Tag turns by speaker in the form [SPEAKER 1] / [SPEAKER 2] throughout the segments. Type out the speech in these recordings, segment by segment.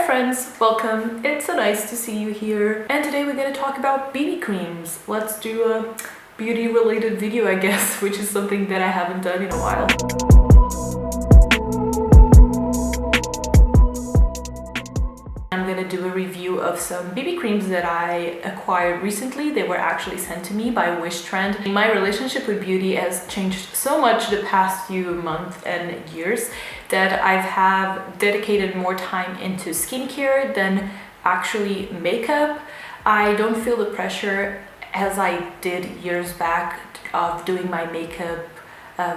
[SPEAKER 1] friends, welcome. It's so nice to see you here. And today we're going to talk about BB creams. Let's do a beauty related video, I guess, which is something that I haven't done in a while. I'm gonna do a review of some BB creams that I acquired recently. They were actually sent to me by Wish Trend. My relationship with beauty has changed so much the past few months and years that I have dedicated more time into skincare than actually makeup. I don't feel the pressure as I did years back of doing my makeup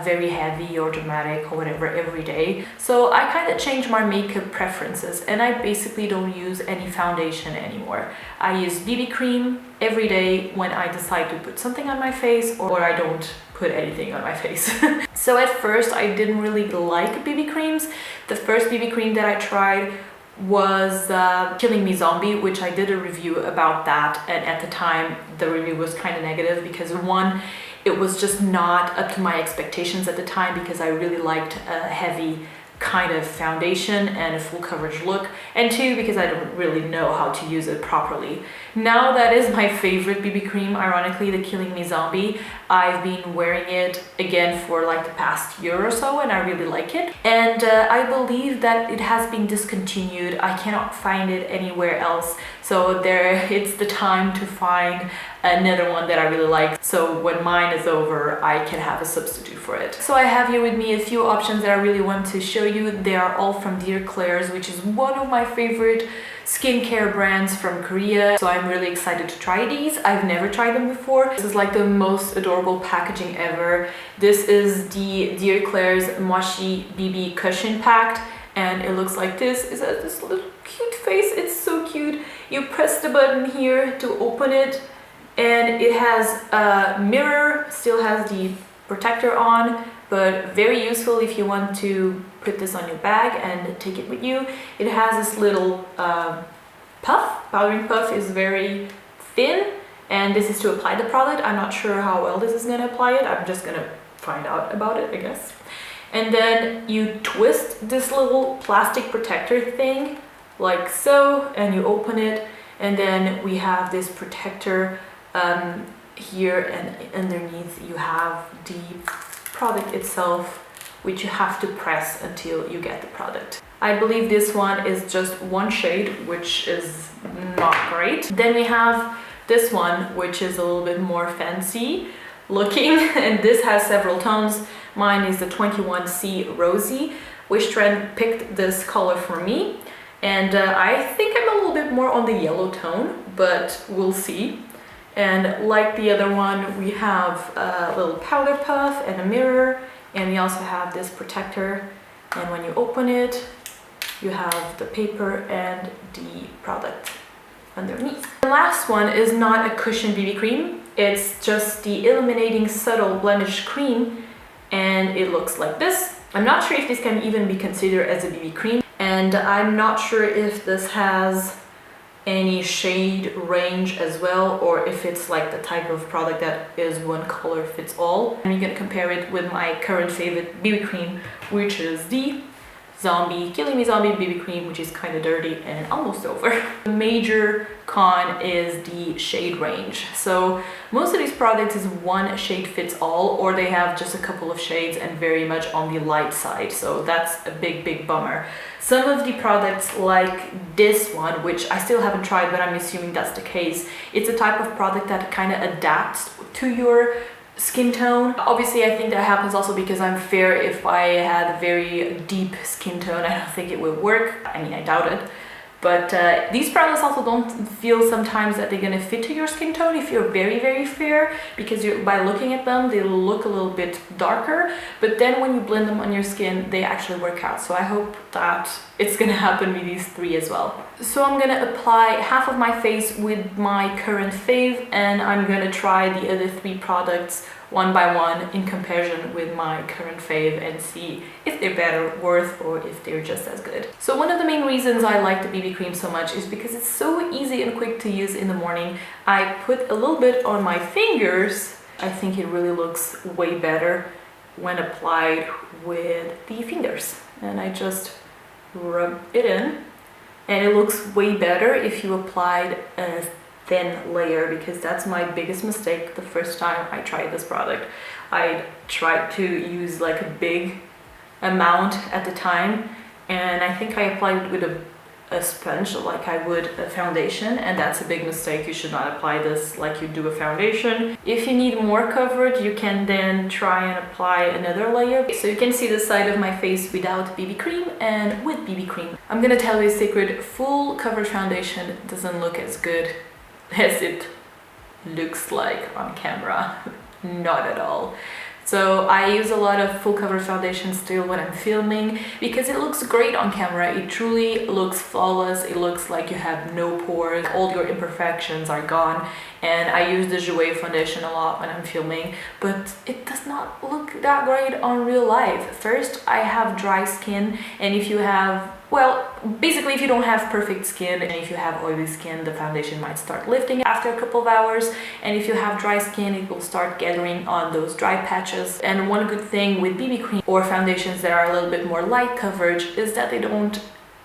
[SPEAKER 1] very heavy or dramatic or whatever every day. So I kind of changed my makeup preferences and I basically don't use any foundation anymore. I use BB cream every day when I decide to put something on my face or I don't put anything on my face. So at first I didn't really like BB creams. The first BB cream that I tried was Killing Me Zombie, which I did a review about that, and at the time the review was kind of negative because one, it was just not up to my expectations at the time because I really liked a heavy kind of foundation and a full coverage look, and two, because I don't really know how to use it properly. Now that is my favorite BB cream, ironically, the Killing Me Zombie. I've been wearing it again for like the past year or so and I really like it. And I believe that it has been discontinued. I cannot find it anywhere else. So it's the time to find another one that I really like. So when mine is over, I can have a substitute for it. So I have here with me a few options that I really want to show you. They are all from Dear Klairs, which is one of my favorite skincare brands from Korea. So I'm really excited to try these. I've never tried them before. This is like the most adorable packaging ever. This is the Dear Klairs Mochi BB Cushion Pack, and it looks like this. It has this little cute face. It's so cute. You press the button here to open it, and it has a mirror, still has the protector on, but very useful if you want to put this on your bag and take it with you. It has this little puff. Powdering puff is very thin, and this is to apply the product. I'm not sure how well this is going to apply it. I'm just going to find out about it, I guess. And then you twist this little plastic protector thing like so, and you open it, and then we have this protector here, and underneath you have the product itself, which you have to press until you get the product. I believe this one is just one shade, which is not great. Then we have this one, which is a little bit more fancy looking, and this has several tones. Mine is the 21C Rosy. Wish Trend picked this color for me, and I think I'm a little bit more on the yellow tone, but we'll see. And like the other one, we have a little powder puff and a mirror, and we also have this protector, and when you open it, you have the paper and the product underneath. The last one is not a cushion BB cream, it's just the Illuminating Subtle Blemish Cream, and it looks like this. I'm not sure if this can even be considered as a BB cream, and I'm not sure if this has any shade range as well, or if it's like the type of product that is one color fits all. I'm gonna compare it with my current favorite BB cream, which is the Killing Me Zombie BB cream, which is kind of dirty and almost over. The major con is the shade range. So most of these products is one shade fits all, or they have just a couple of shades and very much on the light side. So that's a big bummer. Some of the products like this one, which I still haven't tried, but I'm assuming that's the case, it's a type of product that kind of adapts to your skin tone. Obviously, I think that happens also because I'm fair. If I had a very deep skin tone, I don't think it would work. I mean, I doubt it. But these products also don't feel sometimes that they're gonna fit to your skin tone if you're very fair, because by looking at them, they look a little bit darker, but then when you blend them on your skin, they actually work out. So I hope that it's gonna happen with these three as well. So I'm gonna apply half of my face with my current fave, and I'm gonna try the other three products one by one in comparison with my current fave and see if they're better worth or if they're just as good. So one of the main reasons I like the BB cream so much is because it's so easy and quick to use in the morning. I put a little bit on my fingers. I think it really looks way better when applied with the fingers, and I just rub it in And it looks way better if you applied a thin layer, because that's my biggest mistake. The first time I tried this product, I tried to use like a big amount at the time, and I think I applied it with a sponge like I would a foundation, and that's a big mistake. You should not apply this like you do a foundation. If you need more coverage, you can then try and apply another layer. So you can see the side of my face without BB cream and with BB cream. I'm gonna tell you a secret: full coverage foundation doesn't look as good as it looks like on camera. Not at all. So I use a lot of full coverage foundation still when I'm filming, because it looks great on camera. It truly looks flawless. It looks like you have no pores. All your imperfections are gone. And I use the Jouer foundation a lot when I'm filming, but it does not look that great on real life. First, I have dry skin, and if you have, well, basically if you don't have perfect skin and if you have oily skin, the foundation might start lifting after a couple of hours, and if you have dry skin, it will start gathering on those dry patches. And one good thing with BB cream or foundations that are a little bit more light coverage is that they don't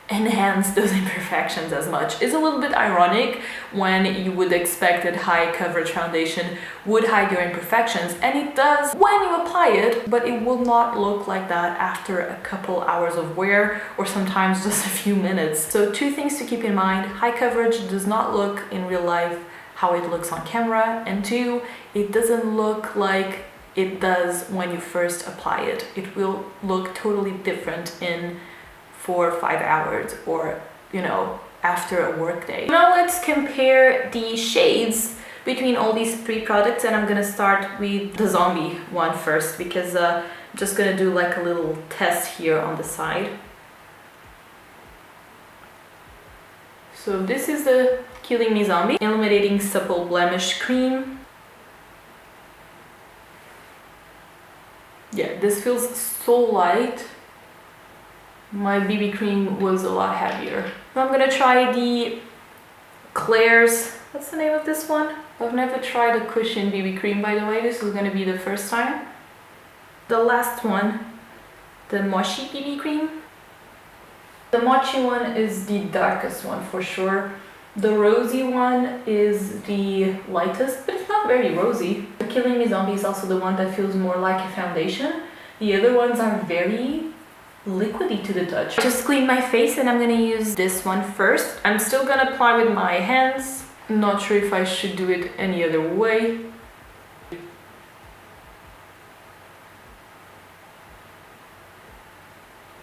[SPEAKER 1] enhance those imperfections as much. It's a little bit ironic when you would expect that high coverage foundation would hide your imperfections, and it does when you apply it, but it will not look like that after a couple hours of wear, or sometimes just a few minutes. So two things to keep in mind: high coverage does not look in real life how it looks on camera, and two, it doesn't look like it does when you first apply it. It will look totally different in 4 or 5 hours, or you know, after a work day. Now let's compare the shades between all these three products, and I'm gonna start with the zombie one first, because I'm just gonna do like a little test here on the side. So this is the Killing Me Zombie Illuminating Supple Blemish Cream. Yeah, this feels so light. My BB cream was a lot heavier. So I'm gonna try the Claire's, what's the name of this one? I've never tried a cushion BB cream, by the way. This is gonna be the first time. The last one, the Mochi BB cream. The Mochi one is the darkest one for sure. The rosy one is the lightest, but it's not very rosy. The Killing Me Zombie is also the one that feels more like a foundation. The other ones are very liquidy to the touch. Just clean my face, and I'm gonna use this one first. I'm still gonna apply with my hands. I'm not sure if I should do it any other way.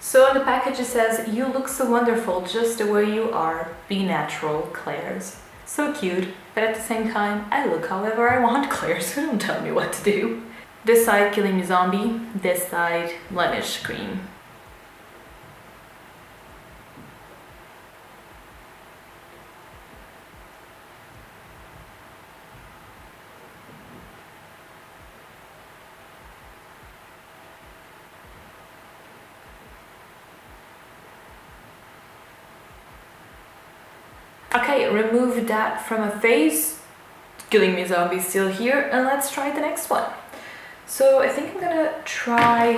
[SPEAKER 1] So on the package it says, "You look so wonderful just the way you are. Be natural, Claire's." So cute, but at the same time, I look however I want, Claire's, so don't tell me what to do. This side Killing Me Zombie, this side Blemish Cream. Okay, remove that from a face. Killing Me Zombie still here, and let's try the next one. So I think I'm gonna try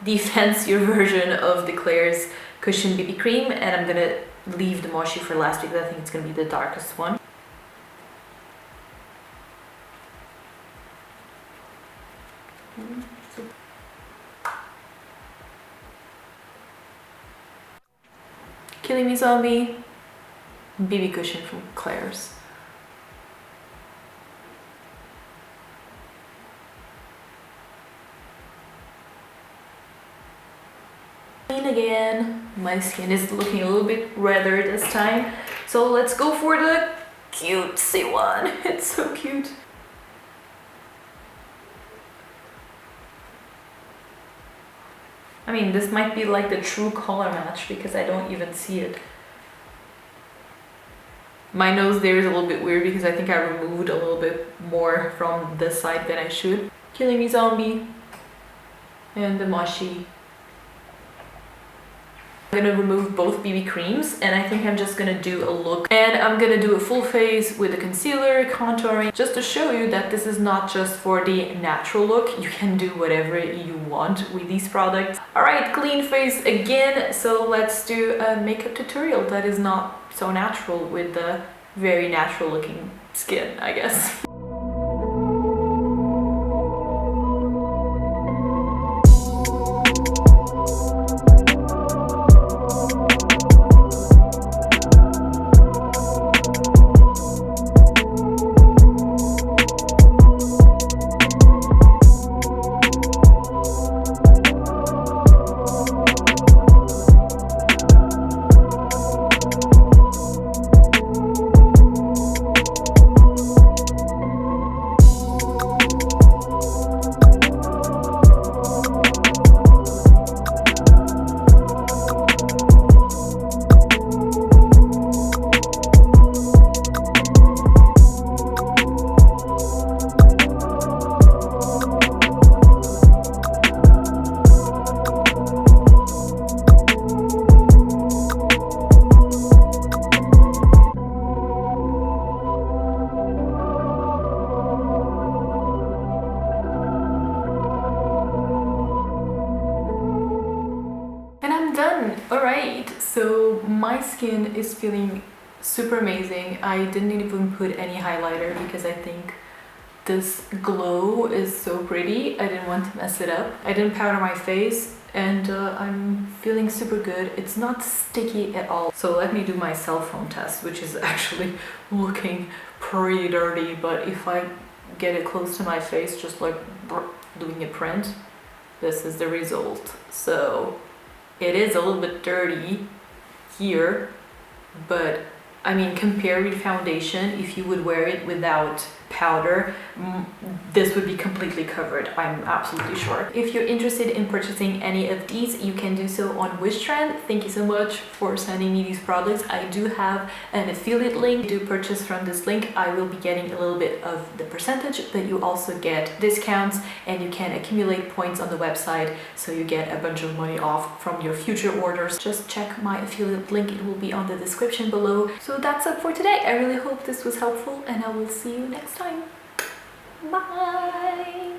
[SPEAKER 1] the fancier version of the Claire's Cushion BB Cream, and I'm gonna leave the Mochi for last because I think it's gonna be the darkest one. Killing Me Zombie BB Cushion from Claire's. Clean again. My skin is looking a little bit redder this time, so let's go for the cutesy one. It's so cute. I mean, this might be like the true color match because I don't even see it. My nose there is a little bit weird because I think I removed a little bit more from this side than I should. Killing Me Zombie and the Mochi. I'm gonna remove both BB creams and I think I'm just gonna do a look, and I'm gonna do a full face with the concealer, contouring, just to show you that this is not just for the natural look. You can do whatever you want with these products. Alright, clean face again, so let's do a makeup tutorial that is not so natural with the very natural looking skin, I guess. Alright, so my skin is feeling super amazing. I didn't even put any highlighter because I think this glow is so pretty. I didn't want to mess it up. I didn't powder my face and I'm feeling super good. It's not sticky at all. So let me do my cell phone test, which is actually looking pretty dirty, but if I get it close to my face, just like doing a print, this is the result. So it is a little bit dirty here, but I mean, compared with foundation, if you would wear it without powder, this would be completely covered, I'm absolutely sure. If you're interested in purchasing any of these, you can do so on Wishtrend. Thank you so much for sending me these products. I do have an affiliate link. If you do purchase from this link, I will be getting a little bit of the percentage, but you also get discounts and you can accumulate points on the website, so you get a bunch of money off from your future orders. Just check my affiliate link, it will be on the description below. So that's it for today. I really hope this was helpful and I will see you next time. Bye!